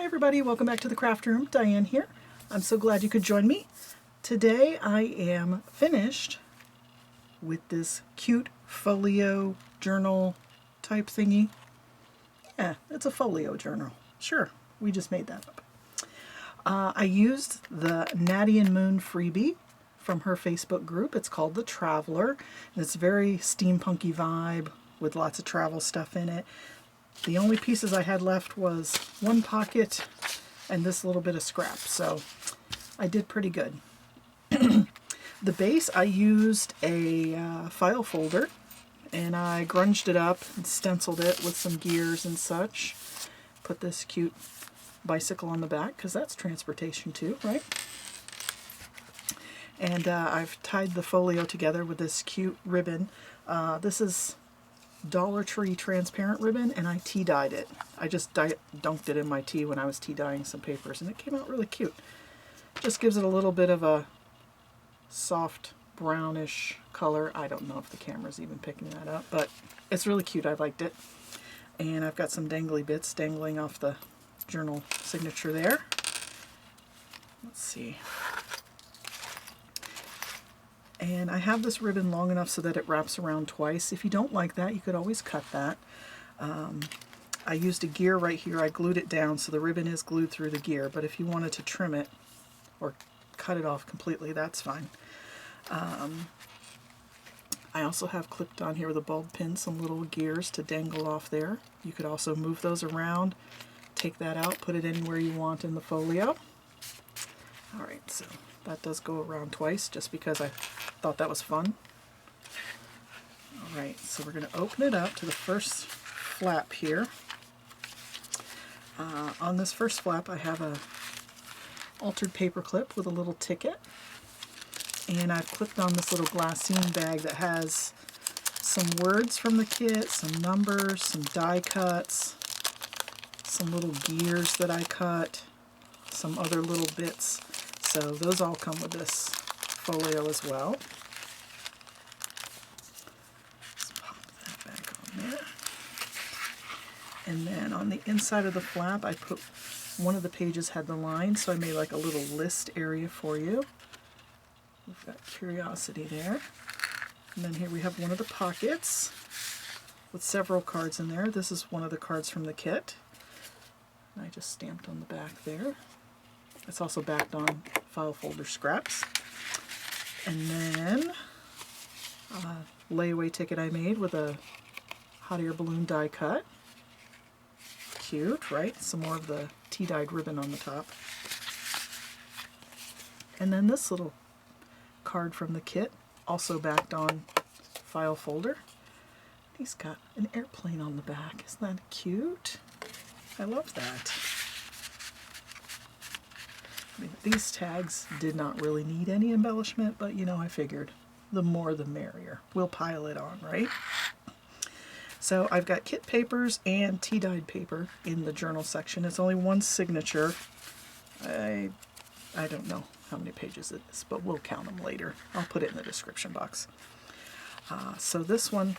everybody, welcome back to the craft room. Diane here. I'm so glad you could join me. Today I am finished with this cute folio journal type thingy. Yeah, it's a folio journal. Sure, we just made that up. I used the Natty Moon freebie from her Facebook group. It's called The Traveler, and it's very steampunky vibe with lots of travel stuff in it. The only pieces I had left was one pocket and this little bit of scrap, so I did pretty good. The base, I used a file folder, and I grunged it up and stenciled it with some gears and such. Put this cute bicycle on the back, because that's transportation too, right? And I've tied the folio together with this cute ribbon. This is Dollar Tree transparent ribbon, and I tea dyed it. I just dunked it in my tea when I was tea dyeing some papers, and it came out really cute. Just gives it a little bit of a soft brownish color. I don't know if the camera's even picking that up, but it's really cute. I liked it. And I've got some dangly bits dangling off the journal signature there. Let's see. And I have this ribbon long enough so that it wraps around twice. If you don't like that, you could always cut that. I used a gear right here. I glued it down so the ribbon is glued through the gear, but if you wanted to trim it or cut it off completely, that's fine. I also have clipped on here with a bulb pin some little gears to dangle off there. You could also move those around, take that out, put it anywhere you want in the folio. Alright, so that does go around twice just because I thought that was fun. Alright, so we're going to open it up to the first flap here. On this first flap I have a altered paper clip with a little ticket, and I've clipped on this little glassine bag that has some words from the kit, some numbers, some die cuts, some little gears that I cut, some other little bits. So those all come with this folio as well. Let's pop that back on there. And then on the inside of the flap, I put one of the pages had the line, so I made like a little list area for you. We've got curiosity there. And then here we have one of the pockets with several cards in there. This is one of the cards from the kit. And I just stamped on the back there. It's also backed on file folder scraps. And then a layaway ticket I made with a hot air balloon die cut. Cute, right? Some more of the tea dyed ribbon on the top. And then this little card from the kit, also backed on file folder. He's got an airplane on the back. Isn't that cute? I love that. I mean, these tags did not really need any embellishment, but you know, I figured the more the merrier. We'll pile it on, right? So I've got kit papers and tea dyed paper in the journal section. It's only one signature. I don't know how many pages it is, but we'll count them later. I'll put it in the description box. So this one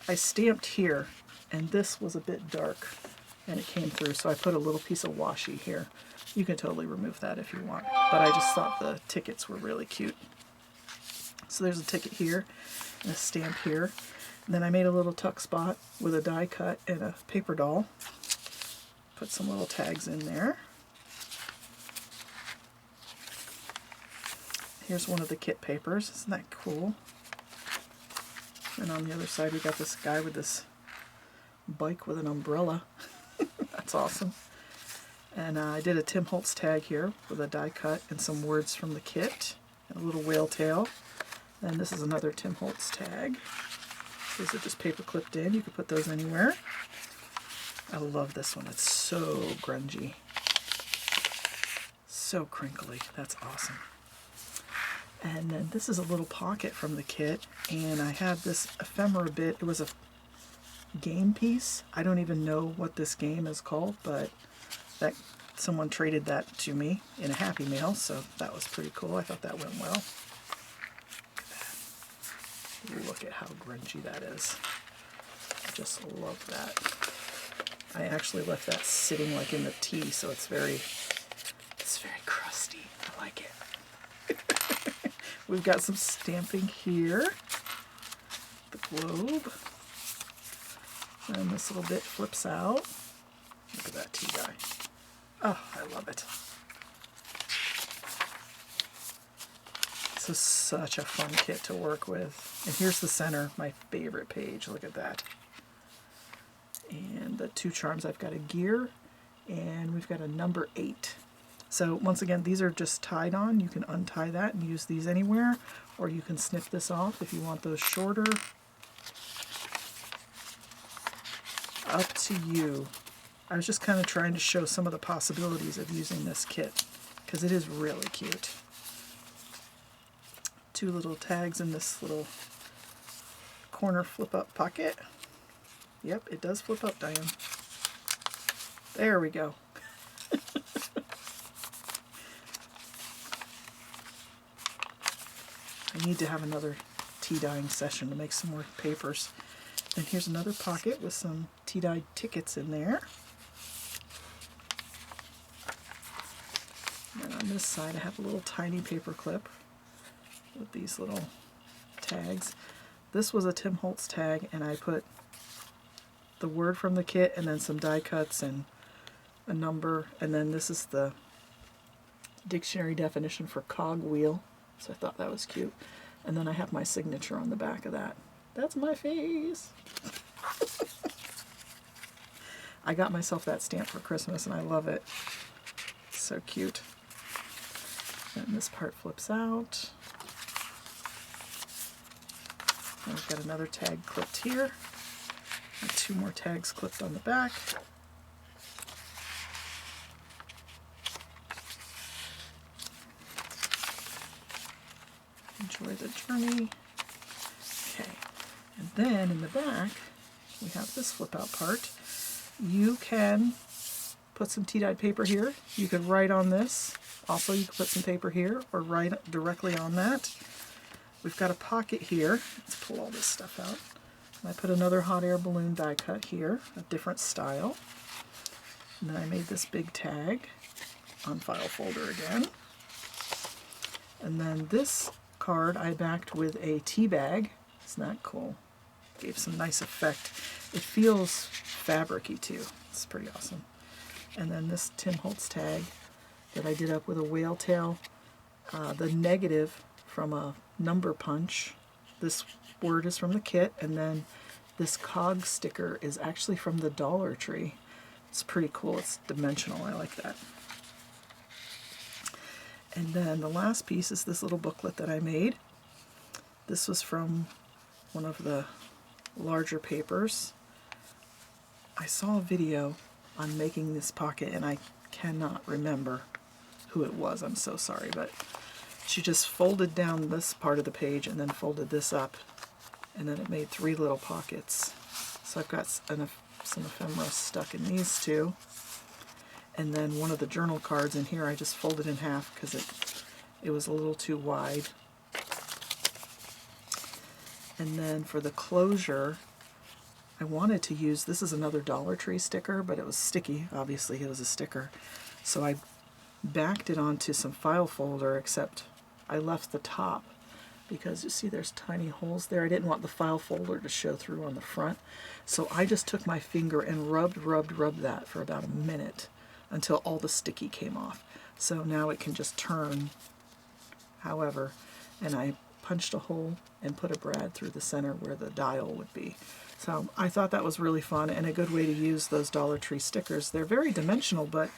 I stamped here, and this was a bit dark, and it came through, so I put a little piece of washi here. You can totally remove that if you want, but I just thought the tickets were really cute. So there's a ticket here, and a stamp here. And then I made a little tuck spot with a die cut and a paper doll. Put some little tags in there. Here's one of the kit papers. Isn't that cool? And on the other side we got this guy with this bike with an umbrella. That's awesome. And I did a Tim Holtz tag here with a die cut and some words from the kit and a little whale tail. And this is another Tim Holtz tag. These are just paper clipped in. You can put those anywhere. I love this one. It's so grungy. So crinkly. That's awesome. And then this is a little pocket from the kit, and I have this ephemera bit. It was a game piece. I don't even know what this game is called, but that someone traded that to me in a Happy Mail, so that was pretty cool. I thought that went well. Look at how grungy that is. I just love that. I actually left that sitting like in the tea, so it's very crusty. I like it. We've got some stamping here. The globe. And this little bit flips out. Look at that tea dye. Oh, I love it. This is such a fun kit to work with. And here's the center, my favorite page. Look at that. And the 2 charms, I've got a gear, and we've got a number 8. So once again, these are just tied on. You can untie that and use these anywhere, or you can snip this off if you want those shorter. Up to you. I was just kind of trying to show some of the possibilities of using this kit, because it is really cute. 2 little tags in this little corner flip-up pocket. Yep, it does flip up, Diane. There we go. I need to have another tea dyeing session to make some more papers. And here's another pocket with some tea dyed tickets in there. And on this side I have a little tiny paper clip with these little tags. This was a Tim Holtz tag, and I put the word from the kit and then some die cuts and a number, and then this is the dictionary definition for cog wheel, so I thought that was cute. And then I have my signature on the back of that. That's my face. I got myself that stamp for Christmas and I love it. So cute. And this part flips out. And I've got another tag clipped here. And 2 more tags clipped on the back. Enjoy the journey. Okay, and then in the back we have this flip out part. You can put some tea dyed paper here. You could write on this. Also, you can put some paper here or write directly on that. We've got a pocket here. Let's pull all this stuff out. And I put another hot air balloon die cut here, a different style. And then I made this big tag on file folder again. And then this card I backed with a tea bag. Isn't that cool? Gave some nice effect. It feels fabric-y too. It's pretty awesome. And then this Tim Holtz tag that I did up with a whale tail. The negative from a number punch. This word is from the kit, and then this cog sticker is actually from the Dollar Tree. It's pretty cool. It's dimensional. I like that. And then the last piece is this little booklet that I made. This was from one of the larger papers. I saw a video on making this pocket and I cannot remember who it was. I'm so sorry, but she just folded down this part of the page and then folded this up, and then it made 3 little pockets. So I've got some ephemera stuck in these 2. And then one of the journal cards in here I just folded in half because it was a little too wide. And then for the closure, I wanted to use, this is another Dollar Tree sticker, but it was sticky. Obviously it was a sticker. So I backed it onto some file folder, except I left the top because you see there's tiny holes there. I didn't want the file folder to show through on the front. So I just took my finger and rubbed that for about a minute until all the sticky came off. So now it can just turn however, and I punched a hole and put a brad through the center where the dial would be. So I thought that was really fun and a good way to use those Dollar Tree stickers. They're very dimensional, but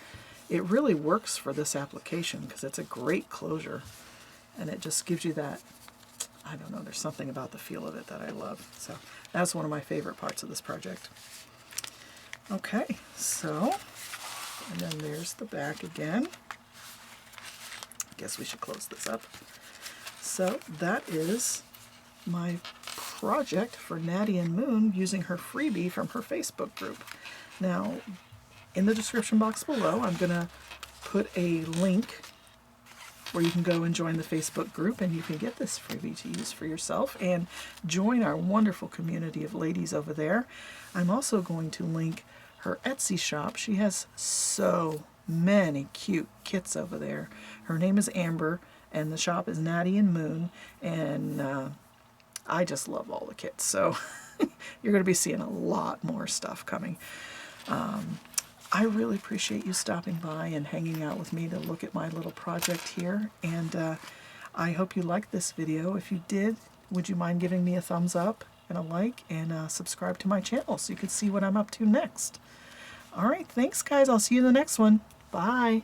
it really works for this application because it's a great closure, and it just gives you that, I don't know, there's something about the feel of it that I love. So that's one of my favorite parts of this project. Okay, so, and then there's the back again. I guess we should close this up. So that is my project for Natty Moon using her freebie from her Facebook group. Now, in the description box below, I'm going to put a link where you can go and join the Facebook group, and you can get this freebie to use for yourself and join our wonderful community of ladies over there. I'm also going to link her Etsy shop. She has so many cute kits over there. Her name is Amber, and the shop is Natty Moon, and I just love all the kits, so you're going to be seeing a lot more stuff coming. I really appreciate you stopping by and hanging out with me to look at my little project here, and I hope you liked this video. If you did, would you mind giving me a thumbs up and a like, and subscribe to my channel so you can see what I'm up to next. Alright, thanks guys. I'll see you in the next one. Bye.